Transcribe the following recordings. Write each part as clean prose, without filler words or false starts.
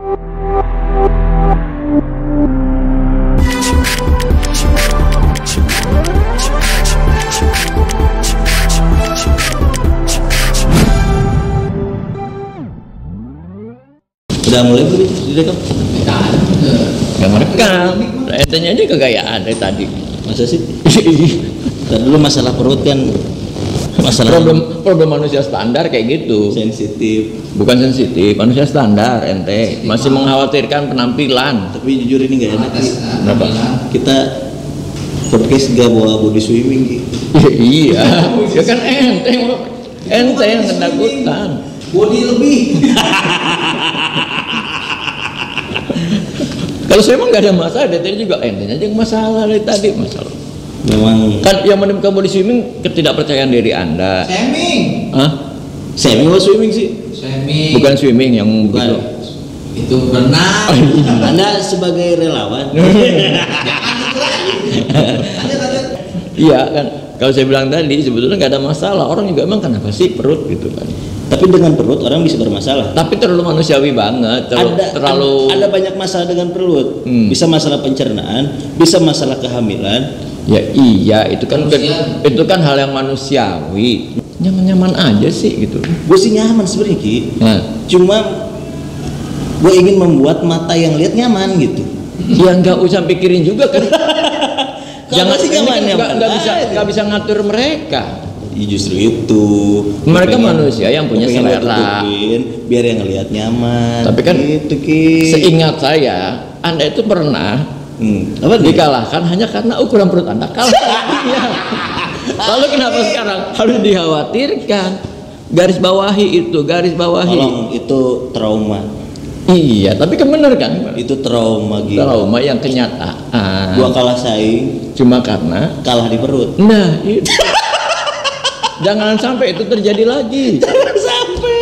Udah mulai belum direkam? Gak merekam. Entenya aja kegayaan dari tadi. Masa sih? Tadi dulu masalah perut kan masalah problem manusia standar kayak gitu. sensitif. Bukan sensitif, manusia standar ente masih mengkhawatirkan penampilan. Tapi jujur ini nggak enak sih. Kenapa? Kita podcast gak bawa body swimming gitu. Iya, ya kan ente yang ketakutan. Body lebih. Kalau saya emang nggak ada masalah, dia juga entenya aja yang masalah dari tadi masalah. Memang Kan yang menimbulkan body swimming ketidakpercayaan diri Anda. Shaming. Hah? swimming atau swimming sih? Shaming. Bukan swimming yang begitu. Itu benar. Anda sebagai relawan. Iya kan. Kalau saya bilang tadi sebetulnya nggak ada masalah. Orang juga emang kenapa sih perut gitu kan. Tapi dengan perut orang bisa bermasalah. Tapi terlalu manusiawi banget. Terlalu Ada banyak masalah dengan perut. Bisa masalah pencernaan, bisa masalah kehamilan. Ya iya, itu kan hal yang manusiawi. Nyaman-nyaman aja sih gitu. Gue sih nyaman sebenarnya Ki. Nah, Cuma gue ingin membuat mata yang lihat nyaman gitu. ya nggak usah pikirin juga kan. Jangan sih nyaman, nggak bisa ngatur mereka. Ya justru itu. Mereka manusia yang punya selera. Tutupin, biar yang ngelihat nyaman. Tapi kan gitu, Ki. seingat saya, Anda itu pernah Apa nih? dikalahkan hanya karena ukuran perut Anda kalah. Iya. Lalu kenapa sekarang harus dikhawatirkan? Garis bawahi. Tolong, itu trauma. Iya, tapi kan bener kan? Itu trauma gitu. Trauma yang kenyataan. Gua kalah saing Cuma karena kalah di perut. nah itu. Jangan sampai itu terjadi lagi. Jangan sampai.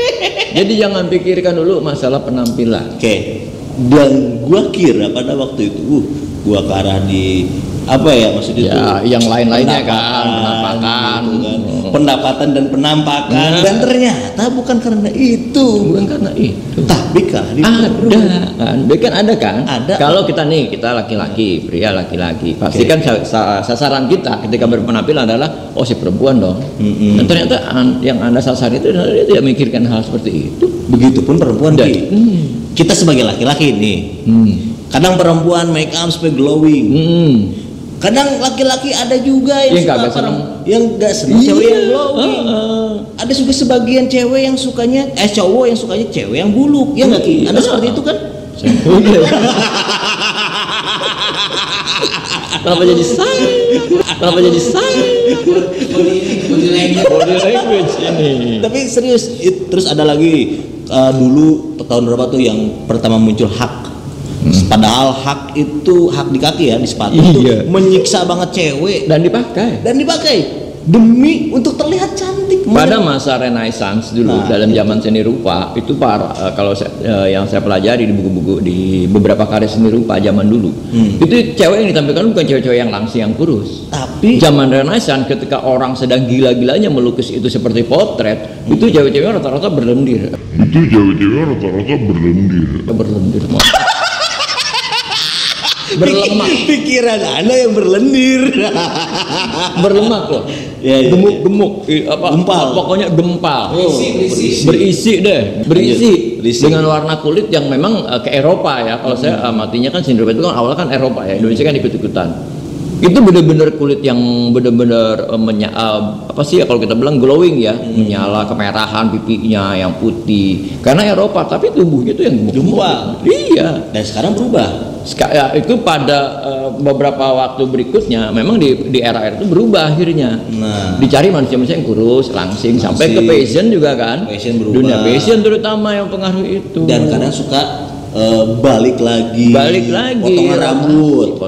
Jadi jangan pikirkan dulu masalah penampilan. Oke. Dan gua kira pada waktu itu gua ke arah di apa ya maksudnya itu Ya, yang lain-lainnya kan, penampakan, gitu kan. Pendapatan dan penampakan. Nah. Dan ternyata bukan karena itu. Bukan karena itu. Tapi kalah di Ada perut. kan, ada kan? Ada. Kalau kita laki-laki, pria laki-laki, pasti kan sasaran kita ketika berpenampilan adalah si perempuan dong. Dan ternyata yang Anda sasar itu dia tidak memikirkan hal seperti itu. Begitupun perempuan Dan, Ki. Kita sebagai laki-laki nih. Kadang perempuan make up supaya glowing. Kadang laki-laki ada juga yang Yang suka kagak seneng. yang nggak seneng cewek yang glowing. Heeh. Ada juga sebagian cewek yang sukanya cowok yang sukanya cewek yang buluk. Ya nggak Ki? Ada seperti itu kan? Kenapa jadi saya? Body language ini. Tapi serius, terus ada lagi dulu tahun berapa tuh yang pertama muncul hak. Padahal hak itu hak di kaki ya, di sepatu Iya. itu menyiksa banget cewek Dan dipakai demi untuk terlihat cantik. pada masa Renaissance dulu. Nah, dalam zaman seni rupa itu kalau yang saya pelajari di buku-buku di beberapa karya seni rupa zaman dulu, itu cewek yang ditampilkan bukan cewek-cewek yang langsing yang kurus. Tapi Zaman Renaissance ketika orang sedang gila-gilanya melukis itu seperti potret, itu cewek-cewek rata-rata berlendir. Berlendir. Berlemak. pikiran Anda yang berlendir. Berlemak loh. Ya, ya, Gemuk Gempal. pokoknya gempal. Berisi. Berisi Berisi. dengan warna kulit yang memang ke Eropa ya. Kalau saya amatinya kan sindrom itu kan awalnya kan Eropa ya. Indonesia kan ikut-ikutan. Itu benar-benar kulit yang benar-benar apa sih ya kalau kita bilang glowing ya, menyala, kemerahan pipinya yang putih. Karena Eropa, tapi tubuhnya itu yang gemuk. Iya. Dan sekarang berubah. Ya, itu pada beberapa waktu berikutnya memang di era itu berubah akhirnya. Nah. Dicari manusia-manusia yang kurus, langsing sampai ke fashion juga kan. Fashion berubah. Dunia fashion terutama yang pengaruh itu. Dan kadang suka balik lagi potongan rambut,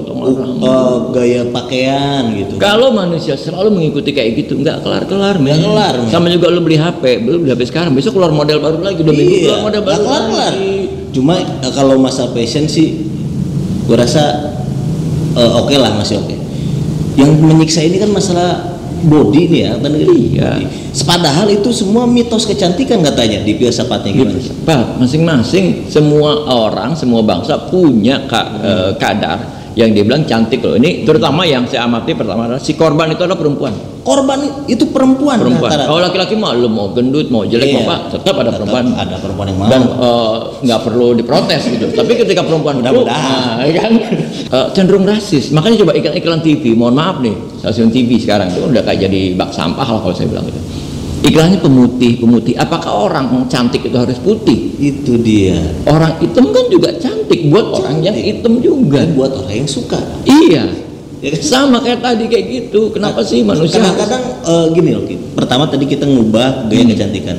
gaya pakaian gitu. Kalau manusia selalu mengikuti kayak gitu nggak kelar-kelar, men. Sama juga lu beli HP sekarang, besok keluar model baru lagi, udah minggu keluar model baru kelar. lagi. Cuma kalau masalah fashion sih gue rasa oke lah, masih oke. Yang menyiksa ini kan masalah body nih ya, bukan Iya. body. Padahal itu semua mitos kecantikan katanya di filsafatnya gimana? Pak, masing-masing semua orang, semua bangsa punya kadar yang dia bilang cantik loh. Ini terutama yang saya amati pertama adalah si korban itu adalah perempuan. Korban itu perempuan. rata-rata. Kalau laki-laki mah lu mau gendut, mau jelek, Iya. mau apa, tetap ada perempuan. Ada perempuan yang mau. Dan nggak perlu diprotes gitu. Tapi ketika perempuan Mudah-mudahan. nah, kan cenderung rasis. Makanya coba iklan TV, mohon maaf nih, stasiun TV sekarang itu udah kayak jadi bak sampah lah kalau saya bilang gitu. Iklannya pemutih. Apakah orang cantik itu harus putih? Itu dia. Orang hitam kan juga cantik buat orang yang hitam juga. Dan buat orang yang suka. Iya. Ya kan? Sama kayak tadi kayak gitu. Kenapa sih manusia Kadang-kadang gini loh, Ki. Pertama tadi kita ngubah gaya kecantikan.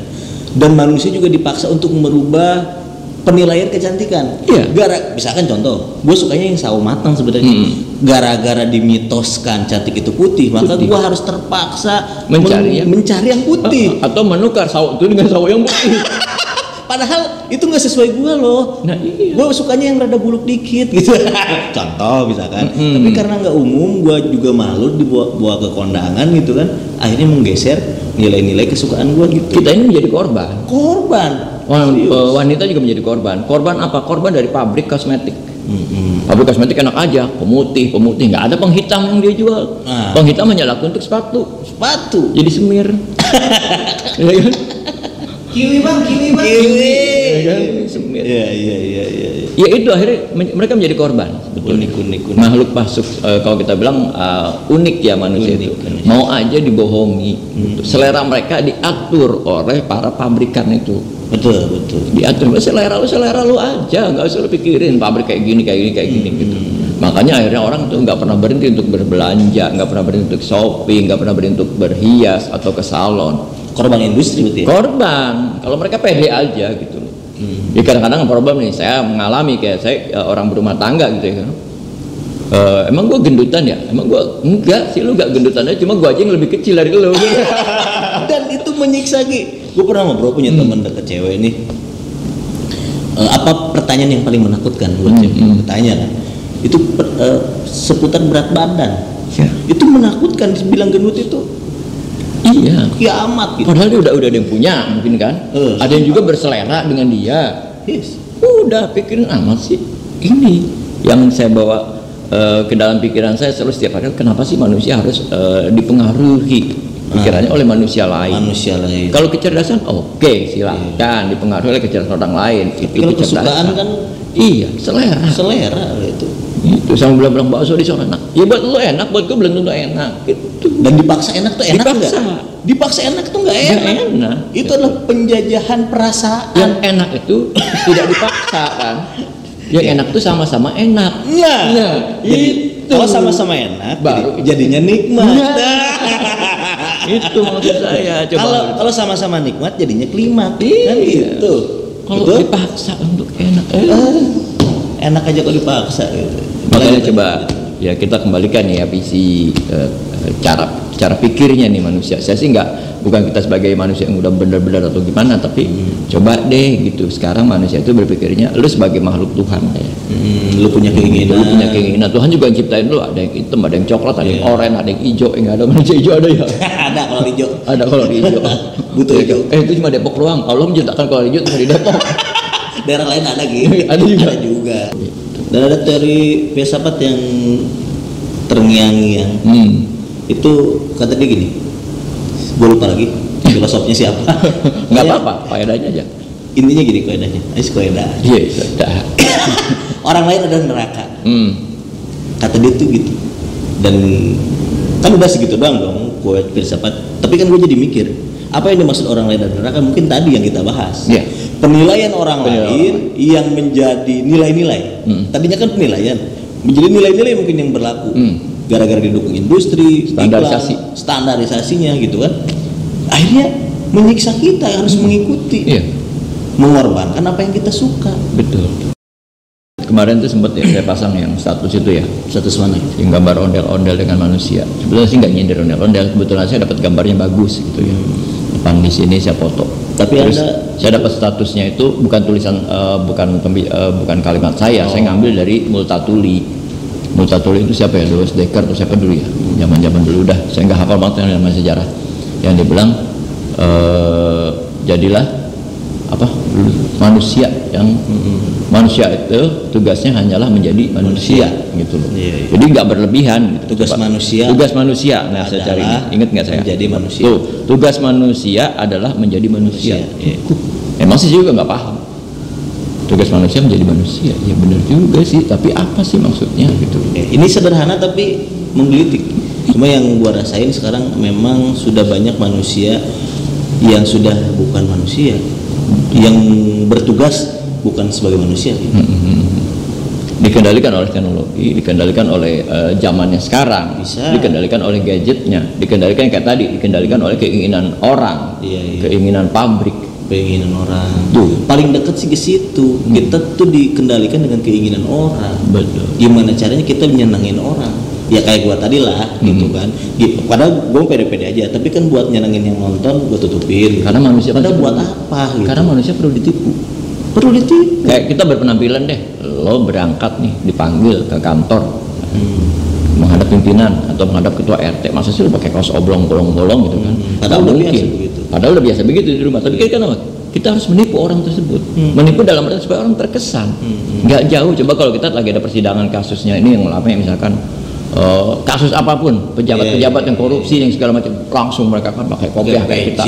Dan manusia juga dipaksa untuk merubah penilaian kecantikan. Iya. Misalkan contoh, gue sukanya yang sawo matang sebenarnya. Gara-gara dimitoskan cantik itu putih, maka gue harus terpaksa Mencari yang putih. atau menukar sawo itu dengan sawo yang putih? Padahal itu nggak sesuai gue loh. Nah, iya. Gue sukanya yang rada buluk dikit gitu. Contoh misalkan. Tapi karena nggak umum, gue juga malu dibawa ke kondangan gitu kan. Akhirnya menggeser nilai-nilai kesukaan gue gitu. Kita ini menjadi korban. Wanita juga menjadi korban. Korban apa? Korban dari pabrik kosmetik. Pabrik kosmetik enak aja, pemutih, nggak ada penghitam yang dia jual. Nah. Penghitam hanya laku untuk sepatu, jadi semir. Ya kan? Kiwi bang. Ya kan? Semir. Iya. Ya itu akhirnya mereka menjadi korban. Unik. Makhluk masuk kalau kita bilang unik ya manusia itu. Mau aja dibohongi. Gitu. Selera mereka diatur oleh para pabrikan itu. Betul. Diatur selera lu aja, nggak usah lu pikirin pabrik kayak gini gitu. Makanya akhirnya orang tuh nggak pernah berhenti untuk berbelanja, nggak pernah berhenti untuk shopping, nggak pernah berhenti untuk berhias atau ke salon. Korban industri betul ya? Korban, kalau mereka pede aja gitu loh. Ya kadang-kadang problem nih, saya mengalami kayak saya orang berumah tangga gitu ya kan. Emang gua gendutan ya? Emang gua enggak sih, lu nggak gendutan aja, cuma gua aja yang lebih kecil dari lu. Dan itu menyiksa Ki. Gue pernah ngobrol punya teman deket cewek nih. Apa pertanyaan yang paling menakutkan buat cewek? Bertanya kan. Itu seputar berat badan. Ya. Itu menakutkan, dibilang gendut itu. Iya. Kiamat gitu. Padahal dia udah ada yang punya mungkin kan. Ada yang juga berselera dengan dia. Yes. Udah pikirin amat sih. Ini yang saya bawa ke dalam pikiran saya selalu setiap hari. Kenapa sih manusia harus dipengaruhi pikirannya oleh manusia lain? Kalau kecerdasan oke, silakan dipengaruhi oleh kecerdasan orang lain. Itu Kalau kesukaan kan iya, selera itu. Itu sama bilang bakso di sana enak. Ya buat lu enak, buat gue belum tentu enak gitu. Dan dipaksa enak tuh enak Dipaksa. enggak? Dipaksa enak tuh enggak Nggak enak. enak. Itu adalah penjajahan perasaan. Yang enak itu tidak dipaksa kan. Yang enak tuh sama-sama enak. Nah, itu. Kalau sama-sama enak, Baru jadinya nikmat. Itu maksud saya. Coba Kalau sama-sama nikmat, jadinya klimat. Iya. Kan gitu. kalau Betul? dipaksa untuk enak, Enak aja kalau dipaksa. Gitu. makanya coba ya kita kembalikan ya visi cara pikirnya nih manusia. Saya sih bukan kita sebagai manusia yang udah benar-benar atau gimana, tapi coba deh gitu. Sekarang manusia itu berpikirnya lu sebagai makhluk Tuhan ya. Lu punya keinginan. Tuhan juga yang ciptain lu, ada yang hitam, ada yang coklat, ada yang oranye, ada yang hijau. Enggak ada manusia hijau ada ya. Ada kalau hijau. Ada kalau hijau. Butuh hijau. Itu cuma Depok doang. Allah menciptakan kalau hijau cuma di Depok. Daerah lain ada gitu. Ada juga. Ada juga. Dan ada teori filsafat yang terngiang-ngiang. Itu kata dia gini. Gue lupa lagi filosofnya siapa. Nggak apa-apa, faedahnya aja. Intinya gini kaidahnya. Kaidah. Iya, sudah. Orang lain ada neraka. Kata dia tuh gitu. Dan kan udah segitu doang dong gue filsafat. Tapi kan gue jadi mikir, apa yang dimaksud orang lain ada neraka? Mungkin tadi yang kita bahas. Iya. Penilaian orang lain yang menjadi nilai-nilai. Tadinya kan penilaian menjadi nilai-nilai mungkin yang berlaku. Gara-gara didukung industri, Standarisasi. Standarisasinya gitu kan. Akhirnya menyiksa kita harus mengikuti. Iya. Mengorbankan apa yang kita suka. Betul. Kemarin tuh sempat ya saya pasang yang status itu ya, Status mana? yang gambar ondel-ondel dengan manusia. Sebetulnya sih nggak nyindir ondel-ondel, kebetulan saya dapat gambarnya bagus gitu ya. Depan di sini saya foto. Tapi terus Anda saya dapat statusnya itu bukan tulisan bukan kalimat saya ngambil dari Multatuli. Multatuli itu siapa ya? Louis Descartes atau siapa dulu ya? Zaman dulu udah, saya nggak hafal banget yang namanya sejarah. Yang dia bilang jadilah apa? Manusia yang manusia itu tugasnya hanyalah menjadi manusia gitu loh. Iya. Jadi nggak berlebihan. Gitu. Tugas manusia. Nah, saya cari ini. Ingat nggak saya? Menjadi manusia. Tuh, tugas manusia adalah menjadi manusia. Iya. Emang sih juga nggak paham. Tugas manusia menjadi manusia, ya benar juga sih. Tapi apa sih maksudnya gitu? Ini sederhana tapi menggelitik. Cuma yang gua rasain sekarang memang sudah banyak manusia yang sudah bukan manusia, yang bertugas bukan sebagai manusia. Gitu. Dikendalikan oleh teknologi, dikendalikan oleh zamannya sekarang, Bisa. dikendalikan oleh gadgetnya, dikendalikan kayak tadi, dikendalikan oleh keinginan orang, Iya. keinginan pabrik. Keinginan orang. Tuh. Paling dekat sih ke situ. Kita tuh dikendalikan dengan keinginan orang. Betul. Gimana caranya kita menyenangin orang? Ya kayak gua tadi lah, gitu kan. Padahal gua pede-pede aja, tapi kan buat nyenangin yang nonton gua tutupin. Karena manusia Padahal pasti buat perlu- apa? Gitu. Karena manusia perlu ditipu. perlu ditipu. Kayak kita berpenampilan deh, lo berangkat nih, dipanggil ke kantor, menghadap pimpinan atau menghadap ketua RT, masa sih lo pakai kaos oblong bolong-bolong gitu kan? Padahal Nggak udah mungkin. biasa begitu. Padahal udah biasa begitu di rumah. Tapi kan apa? Kita harus menipu orang tersebut. Menipu dalam arti supaya orang terkesan. Nggak jauh. Coba kalau kita lagi ada persidangan kasusnya ini yang lama, misalkan kasus apapun, pejabat-pejabat yang korupsi yang segala macam, langsung mereka kan pakai kopiah kayak kita,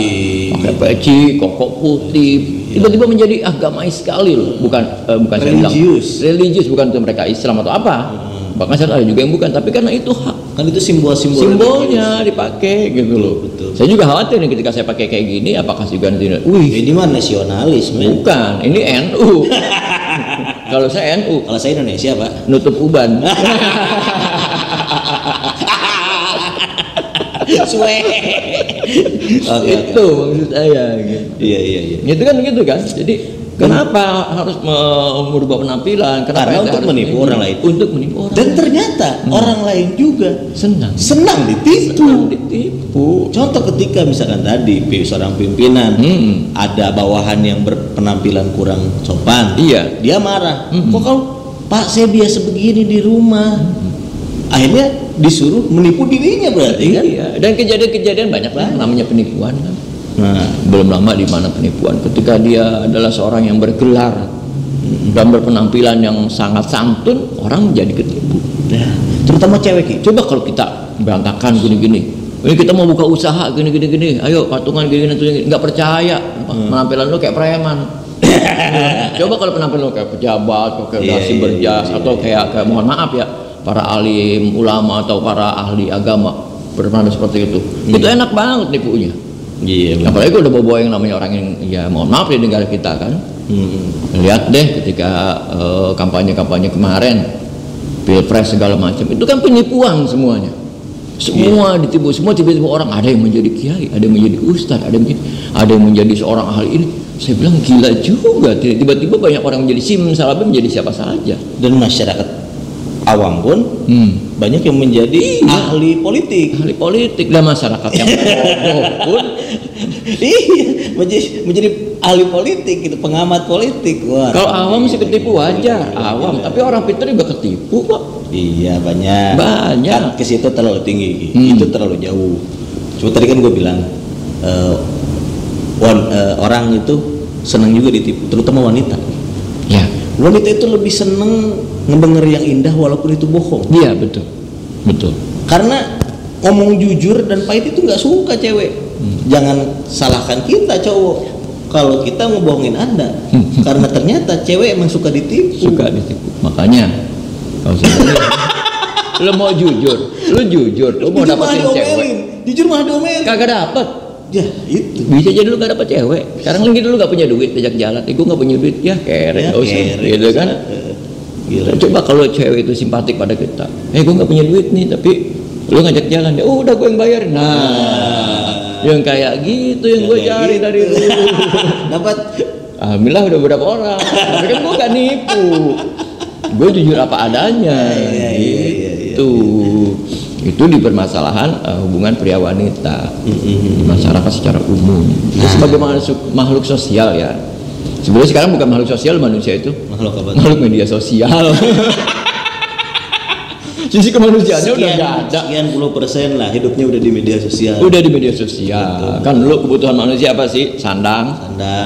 pakai peci, koko putih, tiba-tiba menjadi agamais sekali loh. Bukan saya bilang religius, bukan untuk mereka Islam atau apa. Bahkan saya ada juga yang bukan, tapi karena itu hak. Kan itu simbol-simbol Simbolnya dipakai gitu loh. Betul. Saya juga khawatir nih ketika saya pakai kayak gini, apakah juga nanti, wih, Ini mah nasionalis, men. bukan, ini NU. Kalau saya NU, Kalau saya Indonesia, Pak. nutup uban. Suwe. Oke. Itu maksud saya gitu. Iya. Itu kan gitu kan. Jadi kenapa harus merubah penampilan? Kenapa Karena kita untuk harus menipu orang lain. Untuk menipu orang Dan lain. ternyata orang lain juga senang ditipu. Senang ditipu. Contoh ketika misalkan tadi seorang pimpinan ada bawahan yang berpenampilan kurang sopan, Iya. dia marah. Kok kau, Pak, saya biasa begini di rumah. Akhirnya disuruh menipu dirinya berarti kan? Iya. Dan kejadian-kejadian banyak lah namanya penipuan kan. Nah, Belum lama di mana penipuan ketika dia adalah seorang yang bergelar dan berpenampilan yang sangat santun, orang menjadi ketipu. ya, terutama cewek Ki. Coba kalau kita berantakan gini-gini, ini kita mau buka usaha gini, ayo patungan gini, nggak percaya, penampilan lu kayak preman. Coba kalau penampilan lu kayak pejabat, kayak dasi berjas, atau kayak mohon maaf ya, para alim ulama atau para ahli agama berpenampilan seperti itu, itu enak banget nipunya. Iya. Apalagi kalau udah bawa yang namanya orang yang, ya mohon maaf di negara kita kan. Lihat deh ketika kampanye-kampanye kemarin, pilpres segala macam, itu kan penipuan semuanya. Semua ditipu, semua tiba-tiba orang, ada yang menjadi kiai, ada yang menjadi ustadz, ada yang menjadi seorang ahli ini. Saya bilang gila juga, tiba-tiba banyak orang menjadi simsalabim, menjadi siapa saja. Dan masyarakat awam pun banyak yang menjadi ahli politik. Ahli politik dan masyarakat yang bodoh pun Iya, menjadi ahli politik gitu, pengamat politik. Wah. kalau awam sih ketipu wajar, awam, tapi orang pintar juga ketipu kok. Iya, banyak. Kan ke situ terlalu tinggi, Ki. Itu terlalu jauh. Cuma tadi kan gue bilang orang itu senang juga ditipu, terutama wanita. Ya, Wanita itu lebih seneng ngedenger yang indah walaupun itu bohong. iya betul, betul. Karena ngomong jujur dan pahit itu nggak suka cewek. Jangan salahkan kita cowok kalau kita ngebohongin Anda. Karena ternyata cewek emang suka ditipu. Suka ditipu. Makanya kalau saya lo mau jujur, lo jujur, lo mau Jujur malah dapetin cewek, diomelin. Jujur malah diomelin. kagak dapet. Ya itu. Bisa jadi lu gak dapet cewek. Sekarang lagi lu gak punya duit, diajak jalan, gue gak punya duit, ya kere, Ya, gak usah, kere, gitu kan. Gila. Coba kalau cewek itu simpatik pada kita, gue gak punya duit nih, tapi lu ngajak jalan, ya udah gue yang bayar. Nah, yang kayak gitu yang gue cari gitu. dari lu. Dapat. Alhamdulillah udah beberapa orang, tapi kan gue gak nipu, gue jujur apa adanya. Gitu. Itu di permasalahan hubungan pria wanita di masyarakat secara umum. Itu sebagai makhluk sosial ya. Sebenarnya sekarang bukan makhluk sosial manusia itu, Makhluk apa? makhluk media sosial. Sisi kemanusiaannya udah nggak ada. Sekian puluh persen lah hidupnya udah di media sosial. Udah di media sosial. Betul. Kan dulu kebutuhan manusia apa sih? Sandang,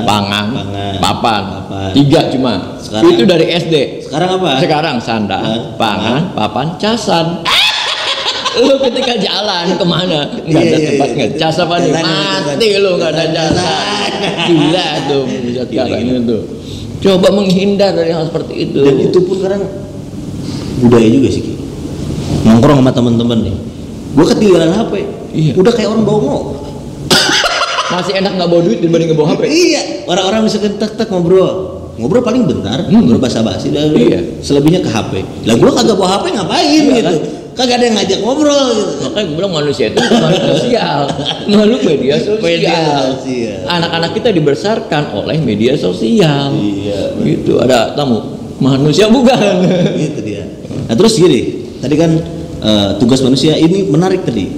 pangan, papan. 3 cuma. Sekarang, itu dari SD. Sekarang apa? Sekarang sandang, pangan, papan, casan. Lu ketika jalan kemana nggak ada tempat ngecas apa nih, mati lu nggak ada casan. Gila tuh sekarang itu. Coba menghindar dari hal seperti itu. Dan itu pun sekarang budaya juga sih. Nongkrong sama temen-temen nih, gue ketinggalan HP. Iya. Udah kayak orang bawa Masih enak nggak bawa duit dibanding ngebawa HP. Iya, orang-orang bisa tek ngobrol paling bentar, ngobrol basa-basi dan selebihnya ke HP. Lah gue kagak bawa HP ngapain Iya, gitu. Kan? Kagak ada yang ngajak ngobrol gitu. Makanya gue bilang manusia itu makhluk sosial, makhluk media sosial. Anak-anak kita dibesarkan oleh media sosial. Iya. Gitu, ada tamu manusia bukan. Gitu dia. Nah terus gini, tadi kan tugas manusia ini menarik tadi.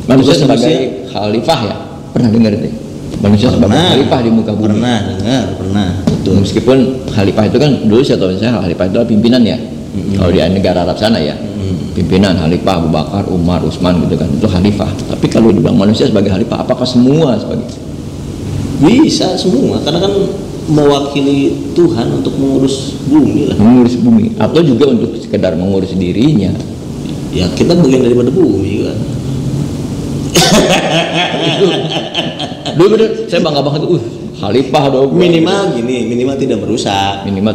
Manusia sebagai khalifah ya, pernah dengar itu? Manusia sebagai khalifah di muka bumi. Pernah. Betul. Meskipun khalifah itu kan dulu saya tahu misalnya khalifah itu adalah pimpinan ya. Kalau di negara Arab sana ya. Pimpinan khalifah Abu Bakar, Umar, Utsman gitu kan. Itu khalifah. Tapi kalau dibilang manusia sebagai khalifah, apakah semua sebagai? Bisa semua, karena kan mewakili Tuhan untuk mengurus bumi lah. Mengurus bumi atau juga untuk sekedar mengurus dirinya. Ya kita bagian daripada bumi kan. Dulu bener, saya bangga banget tuh, khalifah dong. Minimal gini, minimal tidak merusak. Minimal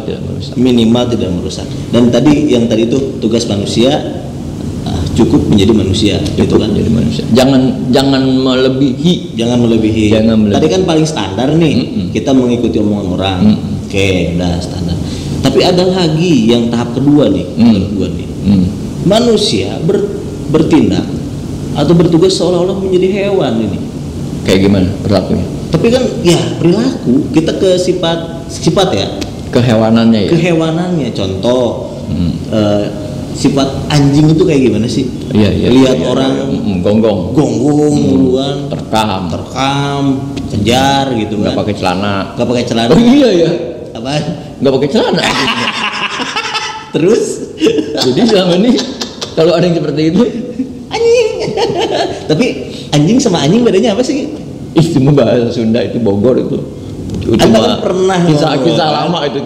tidak merusak. Dan tadi itu tugas manusia cukup menjadi manusia, gitu kan? Menjadi manusia. Jangan melebihi. Tadi kan paling standar nih, kita mengikuti omongan orang. Oke, udah standar. Tapi ada lagi yang tahap kedua nih, manusia bertindak atau bertugas seolah-olah menjadi hewan ini. Kayak gimana perilakunya? Tapi kan ya perilaku kita ke sifat ya. Kehewanannya ya. Kehewanannya, contoh sifat anjing itu kayak gimana sih? Iya. Lihat orang gonggong duluan, terkam, kejar gitu kan. Nggak pakai celana. Oh iya ya. Apaan? Nggak pakai celana. Terus? Jadi selama ini kalau ada yang seperti itu anjing. Tapi anjing sama anjing bedanya apa sih? Itu bahasa Sunda, itu Bogor itu. Anda kan pernah kisah lama itu.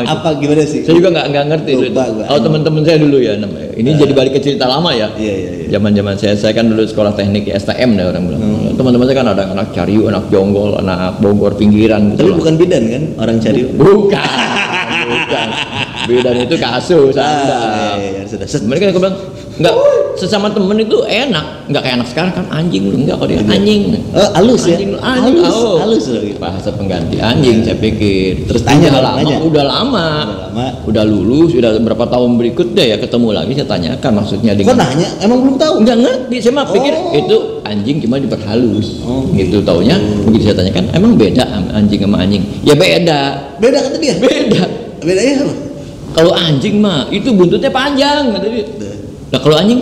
Apa gimana sih? Saya juga nggak ngerti itu. Oh teman-teman saya dulu ya namanya. Ini jadi balik ke cerita lama ya. Iya. Zaman saya kan dulu sekolah teknik STM deh orang bilang. Teman-teman saya kan ada anak Cariu, anak Jonggol, anak Bogor pinggiran. Tapi bukan bidan kan orang Cariu? Bukan. Bidan itu kasus Anda. Mereka bilang nggak, sesama temen itu enak, nggak kayak anak sekarang kan anjing lu, enggak, kalau dia anjing. Halus ya? Halus loh. Bahasa pengganti anjing saya pikir. Terus tanya udah lama. Udah lulus, udah berapa tahun berikutnya ya ketemu lagi saya tanyakan maksudnya dengan. Kok nanya? Emang belum tahu? Nggak ngerti, saya mah pikir itu anjing cuma diperhalus. Gitu taunya. Begitu saya tanyakan, emang beda anjing sama anjing? Ya beda. Beda kata dia? Bedanya apa? Kalau anjing mah itu buntutnya panjang kata dia. Nah kalau anjing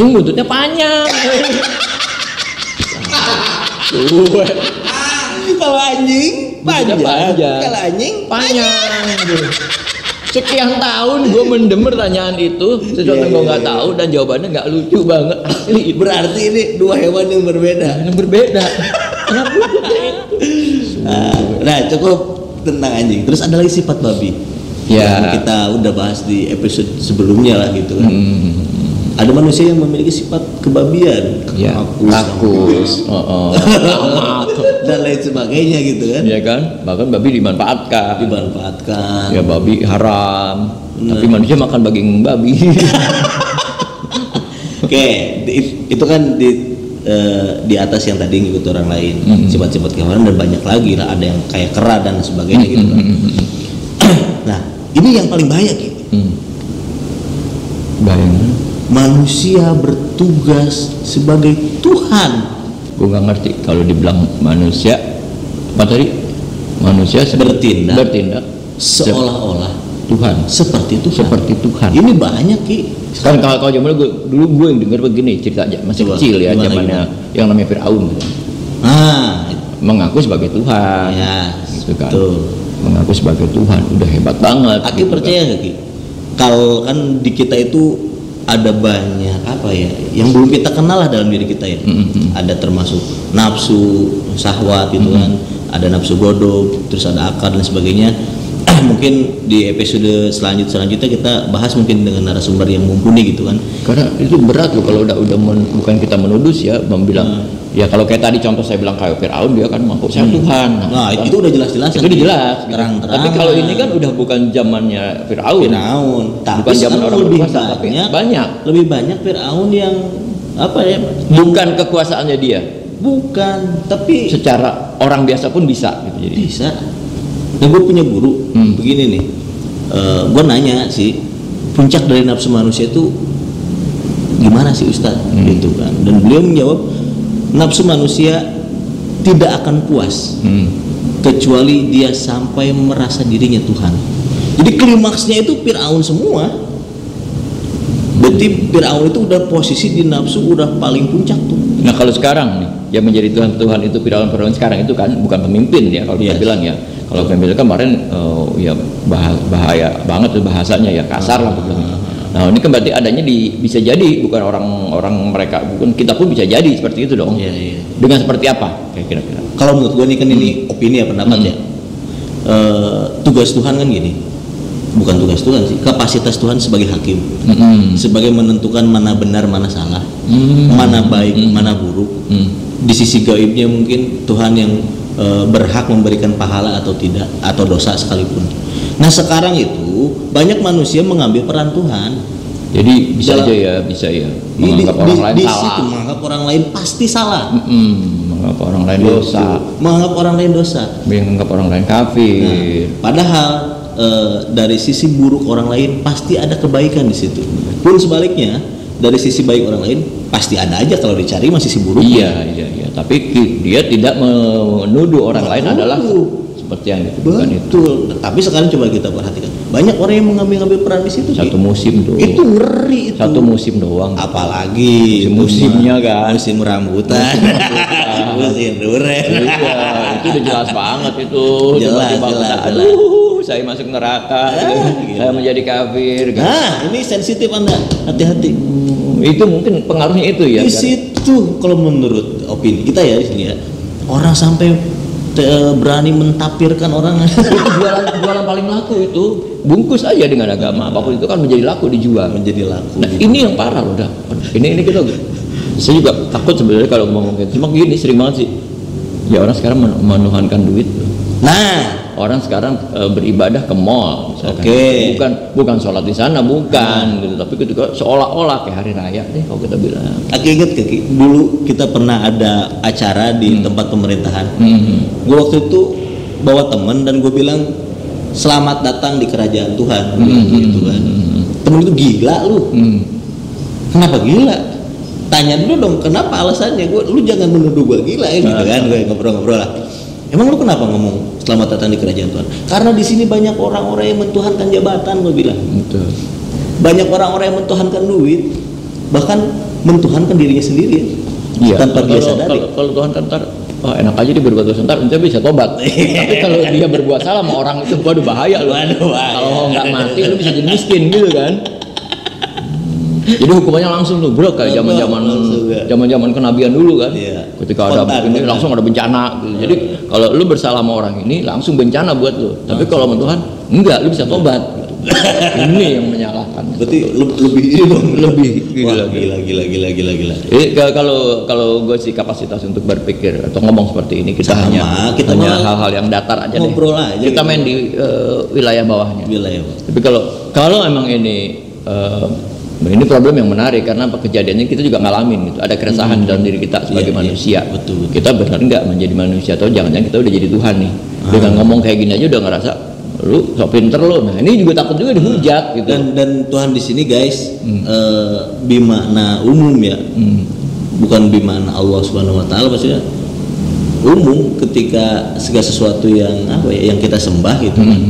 buntutnya panjang. Kalau anjing panjang. Kalau anjing panjang. Sekian tahun gue mendem pertanyaan itu, sesuatu yang gue nggak tahu dan jawabannya nggak lucu banget asli. Berarti ini dua hewan yang berbeda. Kenapa itu? Nah cukup tentang anjing. Terus ada lagi sifat babi. Ya. Yang kita udah bahas di episode sebelumnya lah gitu kan. Ada manusia yang memiliki sifat kebabian, rakus, dan lain sebagainya gitu kan. Iya kan, bahkan babi dimanfaatkan. Ya babi haram, tapi manusia makan daging babi. Oke, itu kan di atas yang tadi ngikut orang lain, sifat-sifat kehewanan dan banyak lagi lah, ada yang kayak kera dan sebagainya gitu kan. Nah, ini yang paling bahaya gitu. Manusia bertugas sebagai Tuhan. Gue nggak ngerti kalau dibilang manusia apa tadi? Manusia bertindak seolah-olah Tuhan, seperti Tuhan. Ini banyak Ki. Kan kalau zaman dulu gue yang dengar begini cerita aja masih kecil ya, zamannya yang namanya Firaun. Mengaku sebagai Tuhan. Ya, gitu kan. Mengaku sebagai Tuhan, udah hebat banget. Aki gitu percaya nggak Ki? Kalau kan di kita itu ada banyak apa ya yang belum kita kenal lah dalam diri kita ya. Ada termasuk nafsu, syahwat gitu kan, ada nafsu godok, terus ada akal dan sebagainya. Mungkin di episode selanjutnya kita bahas mungkin dengan narasumber yang mumpuni gitu kan. Karena itu berat loh kalau udah bukan kita menuduh ya, membilang ya kalau kayak tadi contoh saya bilang kayak Firaun, dia kan mengaku saya Tuhan. Nah, itu udah jelas-jelas. Itu jelas terang-terang. Tapi kalau ini kan udah bukan zamannya Firaun. Tapi bukan zaman orang lebih berkuasa, tapi banyak. Lebih banyak Firaun yang apa ya? Bukan kekuasaannya dia. Bukan, tapi secara orang biasa pun bisa gitu jadi. Bisa. Nah, gue punya guru begini nih. Gue nanya sih, puncak dari nafsu manusia itu gimana sih Ustaz? Gitu kan. Dan beliau menjawab, nafsu manusia tidak akan puas kecuali dia sampai merasa dirinya Tuhan. Jadi klimaksnya itu Firaun semua. Berarti Firaun itu udah posisi di nafsu udah paling puncak tuh. Nah kalau sekarang nih, yang menjadi Tuhan itu Firaun sekarang itu kan bukan pemimpin ya kalau kita bilang ya. Kalau pemimpin kemarin ya bahaya banget tuh bahasanya ya, kasar lah bilangnya. Nah ini kan berarti adanya bisa jadi bukan orang mereka, bukan kita pun bisa jadi seperti itu dong. Iya. Dengan seperti apa kayak kira-kira? Kalau menurut gue nih kan ini opini ya, pendapat ya. Tugas Tuhan kan gini, bukan tugas Tuhan sih, kapasitas Tuhan sebagai hakim, sebagai menentukan mana benar mana salah, mana baik mana buruk. Di sisi gaibnya mungkin Tuhan yang berhak memberikan pahala atau tidak, atau dosa sekalipun. Nah sekarang itu banyak manusia mengambil peran Tuhan. Jadi bisa ya menganggap orang lain di salah. Situ, menganggap orang lain pasti salah. Menganggap orang lain dosa. Menganggap orang lain dosa. Menganggap orang lain kafir. Nah, padahal dari sisi buruk orang lain pasti ada kebaikan di situ. Pun sebaliknya, dari sisi baik orang lain pasti ada aja kalau dicari masih sisi buruk. Iya. Tapi dia tidak menuduh orang lain adalah seperti yang dituduhkan itu. Betul. Tapi sekarang coba kita perhatikan, banyak orang yang mengambil peran di situ. Satu musim doang. Itu ngeri itu. Satu musim doang. Apalagi musimnya kan. Musim rambutan. Musim durian. Iya, itu udah jelas banget itu. Jelas. Aduh, saya masuk neraka. Saya menjadi kafir. Nah, ini sensitif Anda. Hati-hati. Itu mungkin pengaruhnya itu ya. Di situ kalau menurut opini kita ya di sini ya, orang sampai berani mentapirkan orang. Itu jualan paling laku itu, bungkus aja dengan agama apapun itu kan menjadi laku dijual. Menjadi laku. Nah ini yang parah loh, ini kita, saya juga takut sebenarnya kalau ngomong gitu. Cuma gini sering banget sih, ya orang sekarang menuhankan duit. Nah orang sekarang beribadah ke mall, bukan sholat di sana, bukan gitu, tapi ketika seolah-olah kayak hari raya deh kalau kita bilang. Aku inget dulu kita pernah ada acara di tempat pemerintahan. Gue waktu itu bawa temen dan gue bilang selamat datang di kerajaan Tuhan, gitu kan. Temen itu gila lu. Kenapa gila? Tanya dulu dong kenapa alasannya. Lu jangan menuduh gue gila ya, gitu kan. Gue ngobrol-ngobrol lah. Emang lu kenapa ngomong selamat datang di kerajaan Tuhan? Karena di sini banyak orang-orang yang mentuhankan jabatan, gue bilang. Betul. Banyak orang-orang yang mentuhankan duit, bahkan mentuhankan dirinya sendiri, tanpa dia sadari. Kalau Tuhan kan ntar, enak aja dia berbuat dosa, ntar bisa tobat. Tapi kalau dia berbuat salah sama orang itu, waduh bahaya loh. Kalau nggak mati, lu bisa jadi miskin gitu kan. Jadi hukumannya langsung tuh bro, kayak zaman kenabian dulu kan. Ketika ada ini langsung ada bencana gitu. Jadi kalau lu bersalah sama orang ini langsung bencana buat lu. Tapi kalau sama Tuhan enggak, lu bisa tobat gitu. Ini yang menyalahkan. Berarti lebih ini dong, lebih gila. Kalau gue sih kapasitas untuk berpikir atau ngomong seperti ini kita hanya hal-hal yang datar aja ngobrol deh. Aja kita main di wilayah bawahnya. Tapi kalau emang ini problem yang menarik karena kejadiannya kita juga ngalamin gitu. Ada keresahan dalam diri kita sebagai manusia. Betul. Kita benar nggak menjadi manusia atau jangan-jangan kita udah jadi Tuhan nih. Dengan ngomong kayak gini aja udah ngerasa lu sok pinter lu. Nah ini juga takut juga dihujat gitu. Dan Tuhan di sini guys bimakna umum ya. Bukan bimakna Allah Subhanahu Wa Taala, maksudnya umum ketika segala sesuatu yang yang kita sembah gitu kan.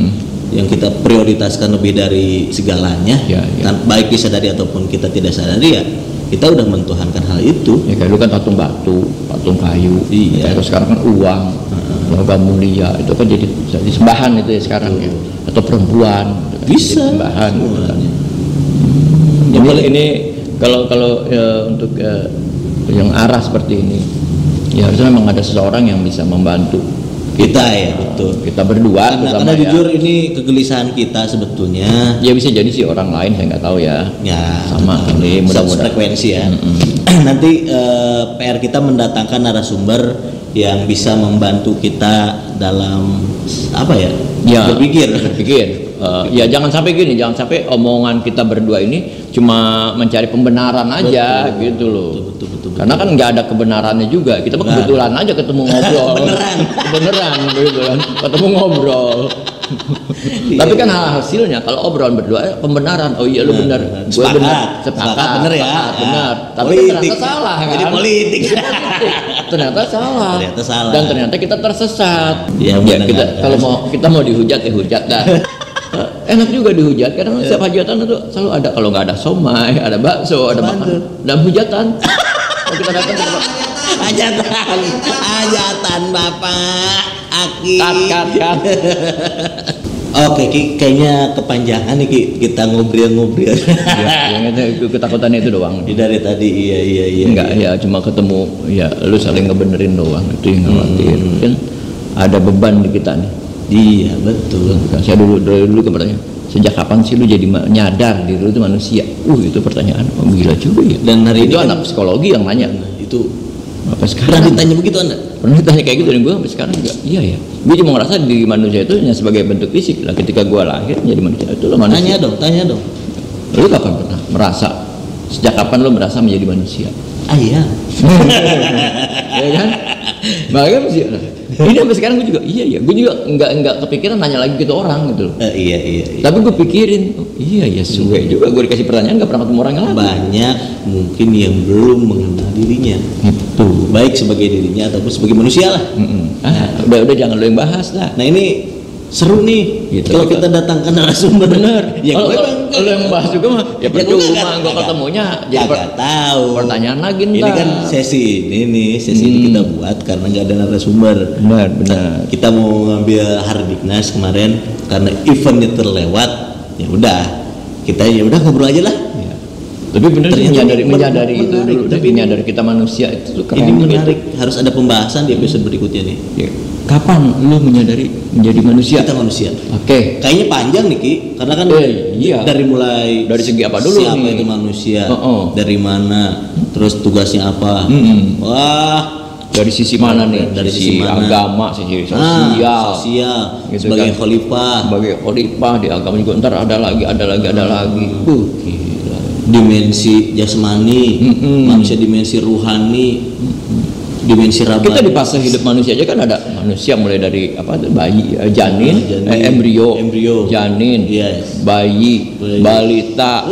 Yang kita prioritaskan lebih dari segalanya, baik disadari ataupun kita tidak sadari ya, kita udah mentuhankan hal itu. Ya kayak dulu kan patung batu, patung kayu, terus sekarang kan uang, logam mulia itu kan jadi sembahan itu ya sekarang ya, atau perempuan, bisa sembahan. Gitu kan. Jadi ini kalau untuk yang arah seperti ini, ya harusnya memang ada seseorang yang bisa membantu kita ya, betul. Kita berdua. Karena jujur ini kegelisahan kita sebetulnya. Ya bisa jadi sih orang lain, saya nggak tahu ya. Ya sama ini mudah-mudahan frekuensi ya. Nanti PR kita mendatangkan narasumber yang bisa membantu kita dalam apa ya? Berpikir. Ya jangan sampai gini, jangan sampai omongan kita berdua ini cuma mencari pembenaran aja, betul, gitu loh. Betul. Karena kan nggak ada kebenarannya juga. Kita kebetulan aja ketemu ngobrol. beneran gitu kan. Ketemu ngobrol. Tapi kan hasilnya kalau obrolan berdua pembenaran. Oh iya lu benar. Gue benar. Sepakat benar ya. Benar. Tapi ternyata salah kan. Jadi politik. Ternyata salah. Dan ternyata kita tersesat. Ya kita mau dihujat ya hujat dah. Enak juga dihujat karena setiap hajatan itu selalu ada, kalau nggak ada somai, ada bakso, ada makan dan hujatan. Kalau kita datang ke tempat hajatan Bapak Aki. Kat. Oke, Ki, kayaknya kepanjangan nih Ki, kita ngobrol-ngobrol. Yang itu ketakutannya itu doang. Dari tadi iya. Enggak, ya cuma ketemu ya lu saling ngebenerin doang, itu yang khawatir. Mungkin ada beban di kita nih. Iya betul. Saya dulu kepadanya, sejak kapan sih lu jadi nyadar diri lu itu manusia? Itu pertanyaan. Oh, gila juga ya. Dan hari itu ini anak psikologi yang nanya. Itu apa sekarang pernah ditanya begitu Anda? Pernah ditanya kayak gitu dan gue sampai sekarang juga. Iya ya. Gue cuma ngerasa di manusia itu hanya sebagai bentuk fisik lah. Ketika gue lahir jadi manusia itu lo manusia. Tanya dong. Lu kapan pernah merasa? Sejak kapan lu merasa menjadi manusia? Iya. Ya kan? Makanya mesti ini sampai sekarang gue juga gue juga nggak kepikiran nanya lagi gitu orang gitu loh. Iya. Tapi gue pikirin, suwe juga gue dikasih pertanyaan nggak pernah ketemu orang lain. Banyak mungkin yang belum mengenal dirinya. Itu baik sebagai dirinya ataupun sebagai manusia lah. Udah jangan lo yang bahas lah. Nah ini seru nih gitu, kalau kita datangkan narasumber. Bener. Ya kalau yang bahas juga mah ya percuma gue ketemunya jadi tahu pertanyaan lagi ntar. Ini kan sesi ini kita buat karena nggak ada narasumber. Benar. Kita mau ngambil Hardiknas kemarin karena eventnya terlewat. Ya udah kita ngobrol aja lah. Ya. Tapi benar sih menyadari itu dulu. Tapi menyadari kita manusia itu tuh keren. Ini menarik. Harus ada pembahasan di episode berikutnya nih. Ya. Kapan lu menyadari menjadi manusia? Kita manusia. Oke. Kayaknya panjang nih Ki, karena kan dari segi apa dulu siapa nih? Itu manusia, dari mana, terus tugasnya apa? Wah, dari sisi mana nih? Dari sisi agama, sisi sosial. Gitu sebagai khalifah. Sebagai khalifah di agama juga ntar ada lagi. Gila. Dimensi jasmani, manusia dimensi ruhani. Dimensi rabani. Kita di fase hidup manusia aja kan ada manusia mulai dari bayi, janin, embrio, janin, bayi, balita,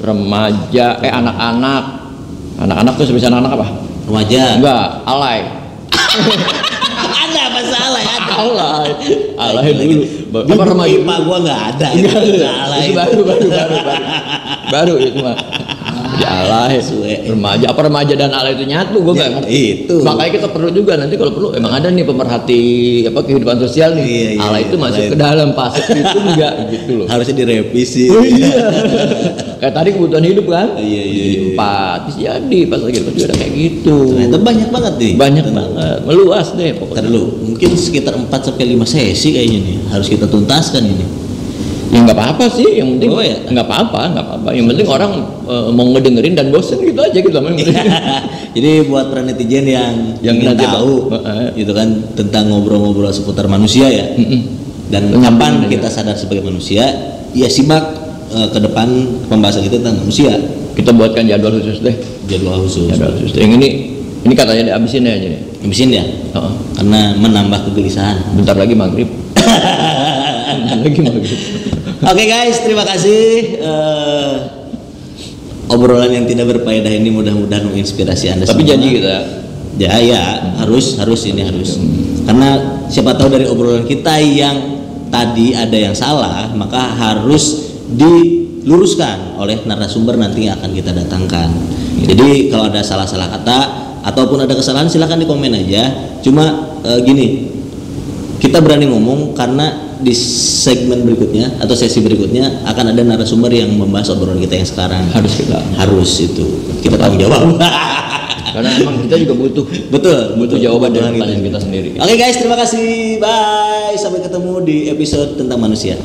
remaja, anak-anak tuh sebisa anak apa? Remaja. Enggak, alay. Ada apa alay? Alay dulu. Apa remaja? Pak gua nggak ada. Alay. Baru itu mah. Alay, remaja dan alay itu nyatu, gue nggak ngerti. Itu. Makanya kita perlu juga nanti kalau perlu emang ada nih pemerhati kehidupan sosial nih. Alay itu masuk ke dalam fase itu enggak gitu loh. Harusnya direvisi. Kayak tadi kebutuhan hidup kan. Iya. Empatis jadi pas lagi juga ada kayak gitu. Ternyata banyak banget nih. Banget, meluas deh pokoknya. Ntar mungkin sekitar 4-5 sesi kayaknya nih harus kita tuntaskan ini. Ya nggak apa-apa sih, yang penting nggak apa-apa. Yang penting orang mau ngedengerin dan bosen gitu aja gitu. Jadi buat para netizen yang ingin tahu gitu kan tentang ngobrol-ngobrol seputar manusia ya, dan kapan kita sadar sebagai manusia, ya simak ke depan pembahasan kita tentang manusia. Kita buatkan jadwal khusus deh. Jadwal khusus. Yang ini katanya dihabisin ya jadi. Habisin ya? Karena menambah kegelisahan. Bentar lagi maghrib. Oke guys, terima kasih. Obrolan yang tidak berfaedah ini mudah-mudahan menginspirasi Anda. Tapi semua. Janji kita. Ya, harus. Karena siapa tahu dari obrolan kita yang tadi ada yang salah, maka harus diluruskan oleh narasumber nanti yang akan kita datangkan. Jadi kalau ada salah-salah kata ataupun ada kesalahan silakan di komen aja. Cuma gini, kita berani ngomong karena di segmen berikutnya atau sesi berikutnya akan ada narasumber yang membahas obrolan kita yang sekarang. Harus itu kita tanggung jawab. Karena emang kita juga butuh jawaban dari pertanyaan kita sendiri. Oke guys, terima kasih. Bye. Sampai ketemu di episode tentang manusia.